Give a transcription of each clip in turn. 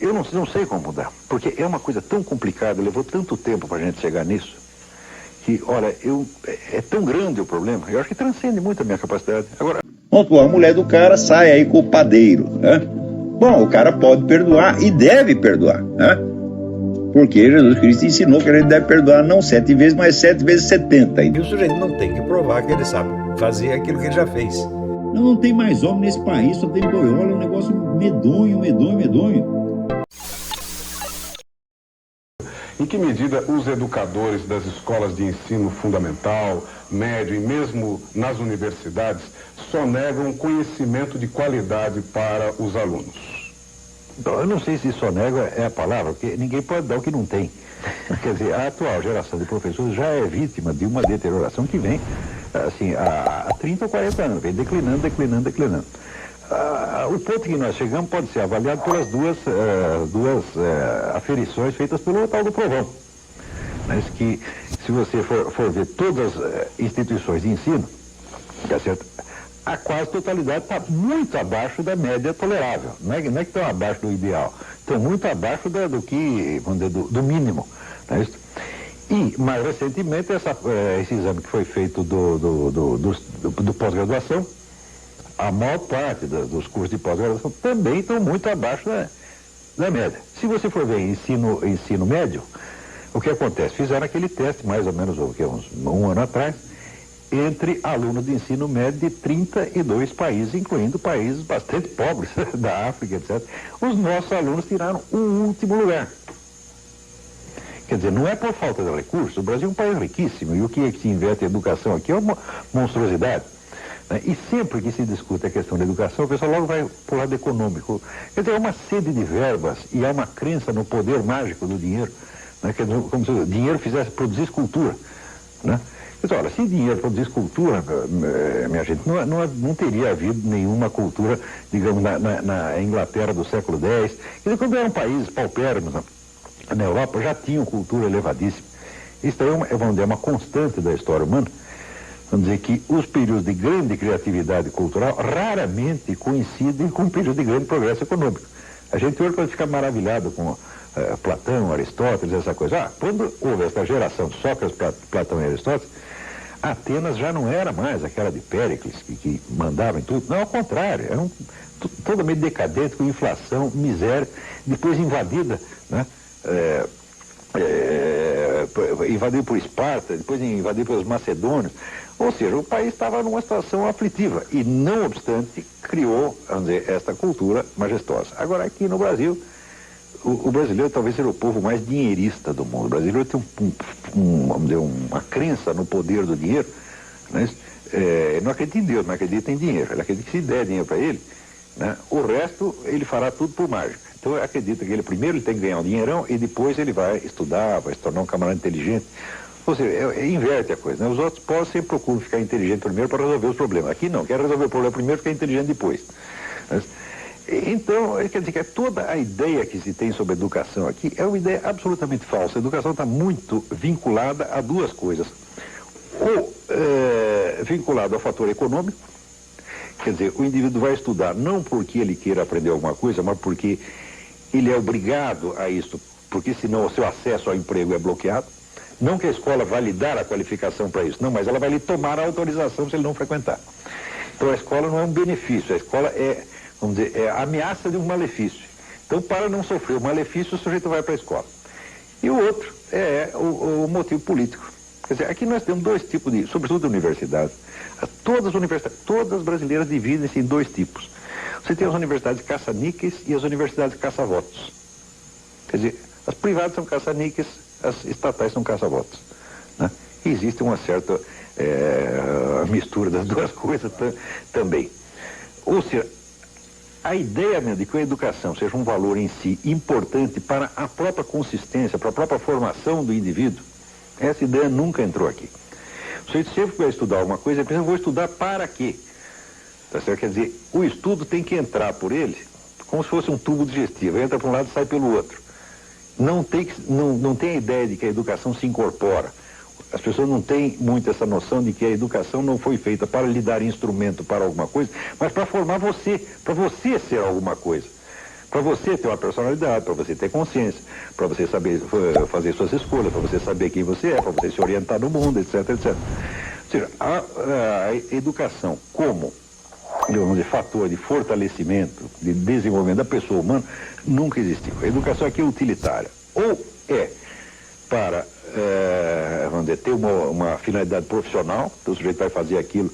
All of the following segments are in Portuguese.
Eu não sei como mudar, porque é uma coisa tão complicada, levou tanto tempo para a gente chegar nisso, que, olha, é tão grande o problema, eu acho que transcende muito a minha capacidade. Agora, a mulher do cara sai aí com o padeiro, né? Bom, o cara pode perdoar e deve perdoar, né? Porque Jesus Cristo ensinou que a gente deve perdoar não 7 vezes, mas 7 vezes 70. E o sujeito não tem que provar que ele sabe fazer aquilo que ele já fez. Não tem mais homem nesse país, só tem boiola, é um negócio medonho. Em que medida os educadores das escolas de ensino fundamental, médio e mesmo nas universidades sonegam conhecimento de qualidade para os alunos? eu não sei se sonega é a palavra, porque ninguém pode dar o que não tem. Quer dizer, a atual geração de professores já é vítima de uma deterioração que vem, assim, há 30 ou 40 anos, vem declinando. O ponto que nós chegamos pode ser avaliado pelas duas aferições feitas pelo tal do Provão. Mas que, se você for ver todas as instituições de ensino, tá certo? A quase totalidade está muito abaixo da média tolerável. Não é que estão abaixo do ideal, estão muito abaixo do que, vamos dizer, do mínimo. Não é isso? E, mais recentemente, esse exame que foi feito do pós-graduação, a maior parte dos cursos de pós-graduação também estão muito abaixo da média. Se você for ver ensino médio, o que acontece? Fizeram aquele teste, mais ou menos um ano atrás, entre alunos de ensino médio de 32 países, incluindo países bastante pobres, da África, etc. Os nossos alunos tiraram o último lugar. Quer dizer, não é por falta de recursos, o Brasil é um país riquíssimo, e o que se investe em educação aqui é uma monstruosidade. Né? E sempre que se discute a questão da educação, o pessoal logo vai para o lado econômico. Quer dizer, é uma sede de verbas e há uma crença no poder mágico do dinheiro, né? Quer dizer, como se o dinheiro fizesse produzir escultura, né? Mas, olha, se dinheiro produzisse cultura, minha gente, não teria havido nenhuma cultura, digamos, na Inglaterra do século X. E quando eram países paupérrimos na Europa, já tinham cultura elevadíssima. Isso é uma constante da história humana. Vamos dizer que os períodos de grande criatividade cultural raramente coincidem com períodos de grande progresso econômico. A gente hoje pode ficar maravilhado com Platão, Aristóteles, essa coisa. Quando houve essa geração de Sócrates, Platão e Aristóteles, Atenas já não era mais aquela de Péricles, que mandava em tudo. Não, ao contrário, era totalmente decadente, com inflação, miséria, depois invadida, né? Invadido por Esparta, depois invadido pelos macedônios. Ou seja, o país estava numa situação aflitiva e, não obstante, criou, vamos dizer, esta cultura majestosa. Agora, aqui no Brasil, o brasileiro talvez seja o povo mais dinheirista do mundo. O brasileiro tem vamos dizer, uma crença no poder do dinheiro, né? Não acredita em Deus, não acredita em dinheiro. Ele acredita que se der dinheiro para ele, né, o resto ele fará tudo por mágica. Então acredita que primeiro ele tem que ganhar um dinheirão e depois ele vai estudar, vai se tornar um camarada inteligente. Ou seja, inverte a coisa, né? Os outros povos sempre procuram ficar inteligente primeiro para resolver os problemas. Aqui não, quer resolver o problema primeiro e ficar inteligente depois. Então, quer dizer que toda a ideia que se tem sobre educação aqui é uma ideia absolutamente falsa. A educação está muito vinculada a duas coisas. Ou vinculado ao fator econômico, quer dizer, o indivíduo vai estudar não porque ele queira aprender alguma coisa, mas porque ele é obrigado a isso, porque senão o seu acesso ao emprego é bloqueado. Não que a escola vai lhe dar a qualificação para isso, não, mas ela vai lhe tomar a autorização se ele não frequentar. Então a escola não é um benefício, a escola vamos dizer, é a ameaça de um malefício. Então, para não sofrer o malefício, o sujeito vai para a escola. E o outro é o motivo político. Quer dizer, aqui nós temos dois tipos sobretudo universidades. Todas as brasileiras dividem-se em dois tipos. Você tem as universidades caça-níqueis e as universidades caça-votos. Quer dizer, as privadas são caça-níqueis, as estatais são caça-votos, né? E existe uma certa mistura das duas coisas também. Ou seja, a ideia mesmo de que a educação seja um valor em si importante para a própria consistência, para a própria formação do indivíduo, essa ideia nunca entrou aqui. O sujeito sempre vai estudar alguma coisa, ele pensa, vou estudar para quê? Tá certo? Quer dizer, o estudo tem que entrar por ele como se fosse um tubo digestivo, entra para um lado e sai pelo outro. Não tem a ideia de que a educação se incorpora. As pessoas não têm muito essa noção de que a educação não foi feita para lhe dar instrumento para alguma coisa, mas para formar você, para você ser alguma coisa. Para você ter uma personalidade, para você ter consciência, para você saber fazer suas escolhas, para você saber quem você é, para você se orientar no mundo, etc, etc. Ou seja, a educação como, digamos, de fator de fortalecimento, de desenvolvimento da pessoa humana, nunca existiu. A educação aqui é utilitária. Ou é para, vamos dizer, ter uma finalidade profissional, então o sujeito vai fazer aquilo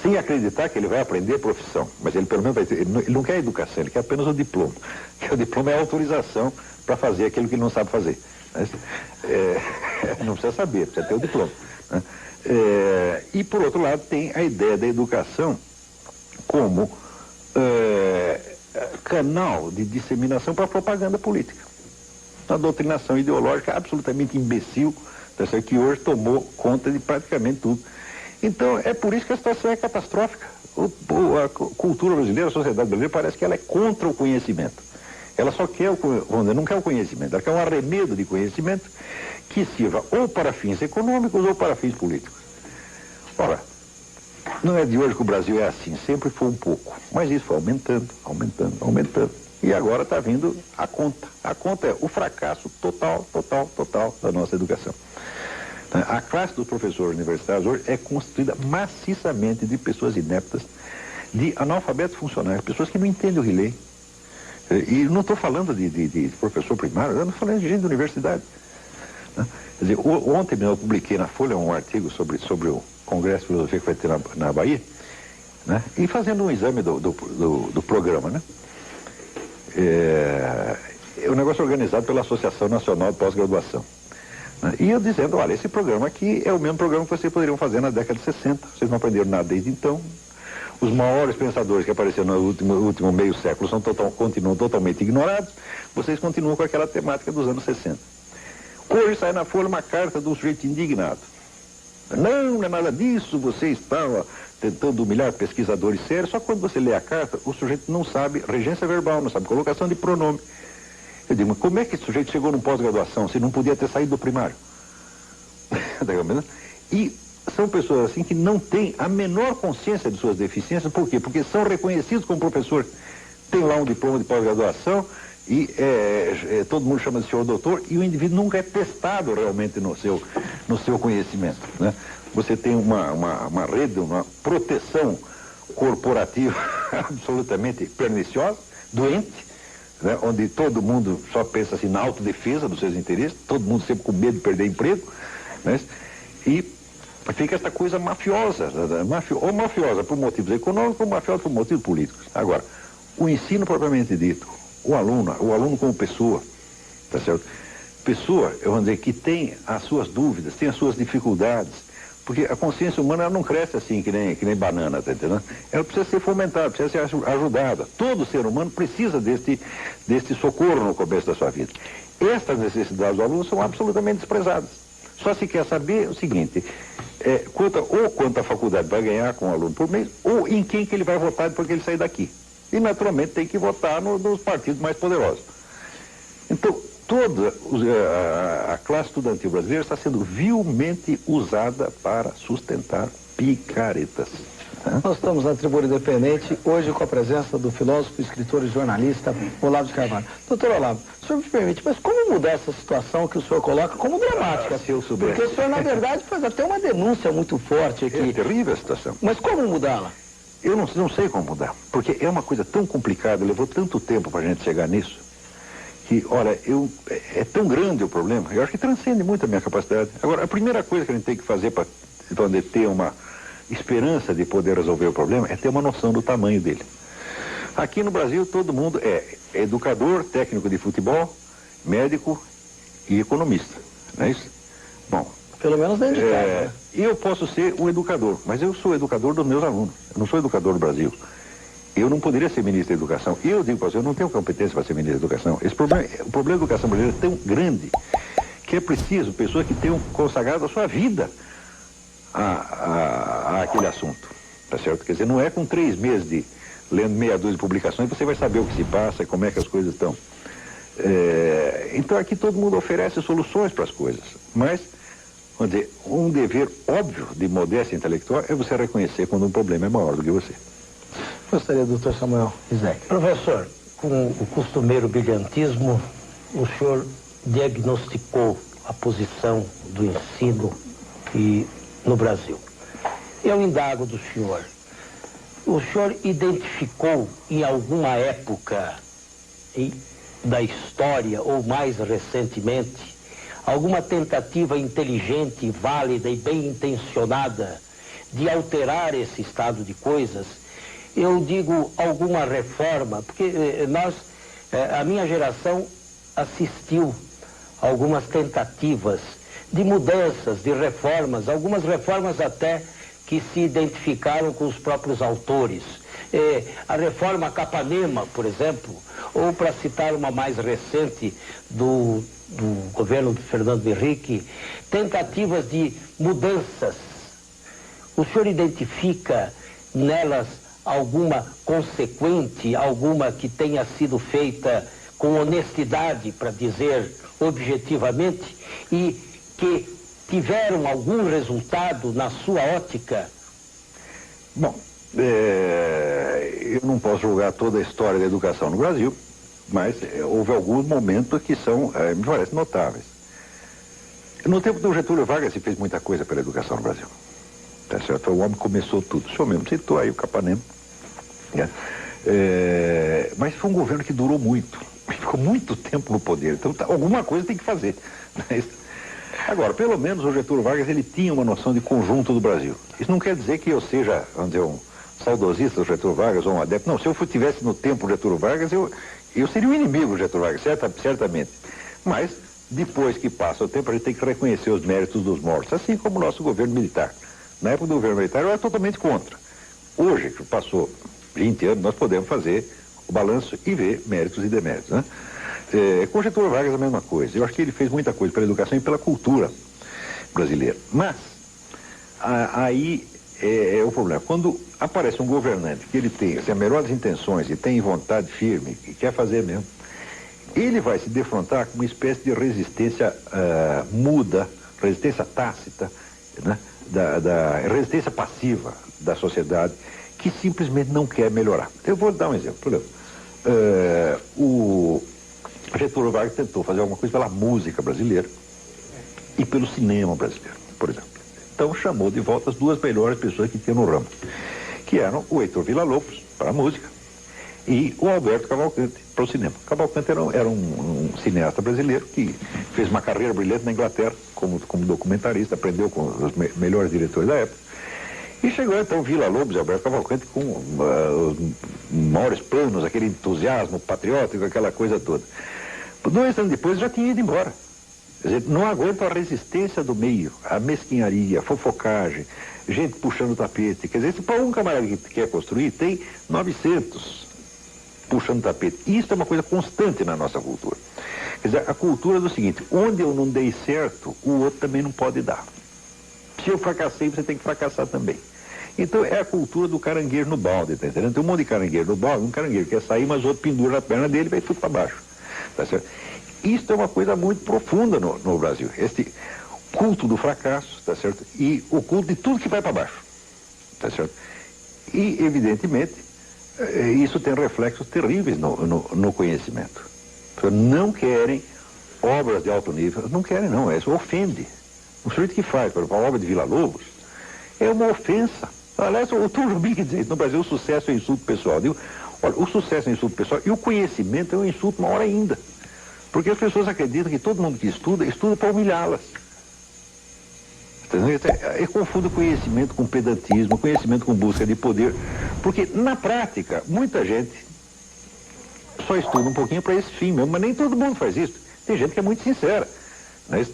sem acreditar que ele vai aprender profissão, mas ele pelo menos vai ter, ele não quer educação, ele quer apenas o diploma. Porque o diploma é a autorização para fazer aquilo que ele não sabe fazer. Mas, não precisa saber, precisa ter o diploma. Né? E por outro lado tem a ideia da educação como canal de disseminação para propaganda política. Uma doutrinação ideológica absolutamente imbecil, que hoje tomou conta de praticamente tudo. Então, é por isso que a situação é catastrófica. A cultura brasileira, a sociedade brasileira, parece que ela é contra o conhecimento. Ela só quer, não quer o conhecimento, ela quer um arremedo de conhecimento que sirva ou para fins econômicos ou para fins políticos. Ora, não é de hoje que o Brasil é assim, sempre foi um pouco, mas isso foi aumentando, aumentando, aumentando. E agora está vindo a conta. A conta é o fracasso total da nossa educação. A classe dos professores universitários hoje é constituída maciçamente de pessoas ineptas, de analfabetos funcionários, pessoas que não entendem o que lê. E não estou falando de professor primário, eu não estou falando de gente da universidade. Quer dizer, ontem mesmo eu publiquei na Folha um artigo sobre o Congresso de Filosofia que vai ter na Bahia, né? E fazendo um exame do programa, né? É um negócio organizado pela Associação Nacional de Pós-Graduação. E eu dizendo, olha, esse programa aqui é o mesmo programa que vocês poderiam fazer na década de 60. Vocês não aprenderam nada desde então. Os maiores pensadores que apareceram no último meio século continuam totalmente ignorados. Vocês continuam com aquela temática dos anos 60. Hoje sai na Folha uma carta de um sujeito indignado. Não é nada disso, você estava tentando humilhar pesquisadores sérios. Só que quando você lê a carta, o sujeito não sabe regência verbal, não sabe colocação de pronome. Eu digo, mas como é que esse sujeito chegou num pós-graduação se não podia ter saído do primário? E são pessoas assim que não têm a menor consciência de suas deficiências. Por quê? Porque são reconhecidos como professor. Tem lá um diploma de pós-graduação e todo mundo chama de senhor doutor e o indivíduo nunca é testado realmente no seu conhecimento. Né? Você tem uma rede, uma proteção corporativa absolutamente perniciosa, doente, né, onde todo mundo só pensa assim na autodefesa dos seus interesses, todo mundo sempre com medo de perder emprego, né, e fica essa coisa mafiosa, ou mafiosa por motivos econômicos, ou mafiosa por motivos políticos. Agora, o ensino propriamente dito, o aluno como pessoa, tá certo? Pessoa, eu vou dizer, que tem as suas dúvidas, tem as suas dificuldades, porque a consciência humana ela não cresce assim que nem banana, tá entendendo? Ela precisa ser fomentada, precisa ser ajudada. Todo ser humano precisa deste socorro no começo da sua vida. Estas necessidades do aluno são absolutamente desprezadas. Só se quer saber o seguinte, quanto a faculdade vai ganhar com o aluno por mês, ou em quem que ele vai votar depois que ele sair daqui. E naturalmente tem que votar nos partidos mais poderosos. Então, toda a classe estudantil brasileira está sendo vilmente usada para sustentar picaretas. Nós estamos na Tribuna Independente, hoje com a presença do filósofo, escritor e jornalista Olavo de Carvalho. Doutor Olavo, o senhor me permite, mas como mudar essa situação que o senhor coloca como dramática? Se eu soubesse. Porque o senhor, na verdade, faz até uma denúncia muito forte aqui. É terrível a situação. Mas como mudá-la? Eu não sei como mudar, porque é uma coisa tão complicada, levou tanto tempo para a gente chegar nisso, que, olha, é tão grande o problema, eu acho que transcende muito a minha capacidade. Agora, a primeira coisa que a gente tem que fazer para ter uma esperança de poder resolver o problema é ter uma noção do tamanho dele. Aqui no Brasil, todo mundo é educador, técnico de futebol, médico e economista, não é isso? Bom, pelo menos dentro de casa, né? Eu posso ser um educador, mas eu sou educador dos meus alunos, eu não sou educador do Brasil. Eu não poderia ser ministro da Educação. Eu digo para você, eu não tenho competência para ser ministro da Educação. O problema da educação brasileira é tão grande que é preciso pessoas que tenham consagrado a sua vida a aquele assunto. Tá certo? Quer dizer, não é com 3 meses de lendo meia dúzia de publicações você vai saber o que se passa e como é que as coisas estão. Então aqui todo mundo oferece soluções para as coisas. Mas, vamos dizer, um dever óbvio de modéstia intelectual é você reconhecer quando um problema é maior do que você. Gostaria, doutor Samuel Isaac. Professor, com o costumeiro brilhantismo, o senhor diagnosticou a posição do ensino no Brasil. Eu indago do senhor. O senhor identificou em alguma época da história, ou mais recentemente, alguma tentativa inteligente, válida e bem intencionada de alterar esse estado de coisas? Eu digo alguma reforma, porque a minha geração assistiu a algumas tentativas de mudanças, de reformas, algumas reformas até que se identificaram com os próprios autores. A reforma Capanema, por exemplo, ou para citar uma mais recente do governo de Fernando Henrique, tentativas de mudanças. O senhor identifica nelas alguma consequente, alguma que tenha sido feita com honestidade, para dizer objetivamente, e que tiveram algum resultado na sua ótica? Bom, eu não posso julgar toda a história da educação no Brasil, mas houve alguns momentos que são, me parece, notáveis. No tempo do Getúlio Vargas se fez muita coisa pela educação no Brasil. Tá certo? Foi o homem que começou tudo. O senhor mesmo citou aí o Capanema. Né? Mas foi um governo que durou muito. Ficou muito tempo no poder. Então alguma coisa tem que fazer. Agora, pelo menos o Getúlio Vargas ele tinha uma noção de conjunto do Brasil. Isso não quer dizer que eu seja, vamos dizer, um saudosista do Getúlio Vargas ou um adepto. Não, se eu estivesse no tempo do Getúlio Vargas, eu seria um inimigo do Getúlio Vargas, certamente. Mas, depois que passa o tempo, a gente tem que reconhecer os méritos dos mortos, assim como o nosso governo militar. Na época do governo militar, eu era totalmente contra. Hoje, que passou 20 anos, nós podemos fazer o balanço e ver méritos e deméritos, né? Com o Getúlio Vargas a mesma coisa. Eu acho que ele fez muita coisa pela educação e pela cultura brasileira. Mas, aí é o problema. Quando aparece um governante que ele tem as melhores intenções e tem vontade firme, e quer fazer mesmo, ele vai se defrontar com uma espécie de resistência muda, resistência tácita, né? Da resistência passiva da sociedade, que simplesmente não quer melhorar. Eu vou dar um exemplo. O Getúlio Vargas tentou fazer alguma coisa pela música brasileira e pelo cinema brasileiro, por exemplo. Então chamou de volta as duas melhores pessoas que tinha no ramo, que eram o Heitor Villa-Lobos para a música e o Alberto Cavalcanti para o cinema. Cavalcanti era um cineasta brasileiro que fez uma carreira brilhante na Inglaterra como documentarista, aprendeu com os melhores diretores da época. E chegou então Villa-Lobos e Alberto Cavalcanti com os maiores planos, aquele entusiasmo patriótico, aquela coisa toda. 2 anos depois já tinha ido embora. Quer dizer, não aguenta a resistência do meio, a mesquinharia, a fofocagem, gente puxando o tapete. Quer dizer, se para um camarada que quer construir, tem 900 puxando o tapete. Isso é uma coisa constante na nossa cultura. Quer dizer, a cultura é do seguinte: onde eu não dei certo, o outro também não pode dar. Se eu fracassei, você tem que fracassar também. Então é a cultura do caranguejo no balde, tá entendendo? Tem um monte de caranguejo no balde, um caranguejo quer sair, mas o outro pendura na perna dele e vai tudo para baixo. Tá certo? Isso é uma coisa muito profunda no Brasil. Este culto do fracasso, tá certo? E o culto de tudo que vai para baixo. Tá certo? E, evidentemente, isso tem reflexos terríveis no conhecimento. Não querem obras de alto nível, não querem não, isso ofende. O sujeito que faz, por exemplo, a obra de Villa-Lobos é uma ofensa. Aliás, o Tom Jobim que diz, no Brasil o sucesso é insulto pessoal. Digo, olha, o sucesso é insulto pessoal e o conhecimento é um insulto maior ainda. Porque as pessoas acreditam que todo mundo que estuda para humilhá-las. Eu confundo conhecimento com pedantismo, conhecimento com busca de poder. Porque, na prática, muita gente só estuda um pouquinho para esse fim mesmo, mas nem todo mundo faz isso. Tem gente que é muito sincera. Né?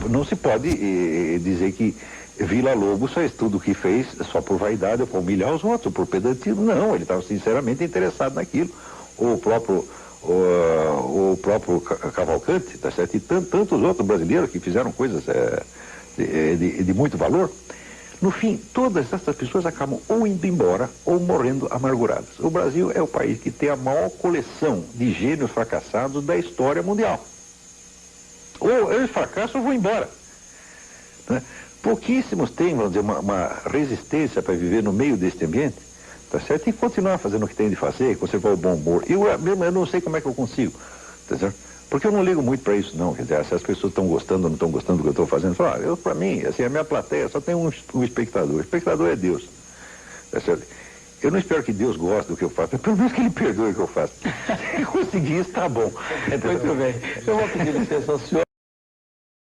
Não se pode dizer que Villa-Lobos só estuda o que fez só por vaidade ou para humilhar os outros, ou por pedantismo. Não, ele estava sinceramente interessado naquilo. O próprio Cavalcanti, tá certo? E tantos outros brasileiros que fizeram coisas de muito valor. No fim, todas essas pessoas acabam ou indo embora ou morrendo amarguradas. O Brasil é o país que tem a maior coleção de gênios fracassados da história mundial. Ou eles fracassam ou vão embora. Né? Pouquíssimos têm, vamos dizer, uma resistência para viver no meio deste ambiente. tá certo? E continuar fazendo o que tem de fazer, conservar o bom humor. Eu não sei como é que eu consigo, tá certo? Porque eu não ligo muito para isso, não. Quer dizer, se as pessoas estão gostando ou não estão gostando do que eu estou fazendo, para mim, assim, a minha plateia só tem um espectador. O espectador é Deus, tá certo? Eu não espero que Deus goste do que eu faço, mas pelo menos que Ele perdoe o que eu faço. Se conseguir isso, tá bom. Muito bem. Eu vou pedir licença ao senhor.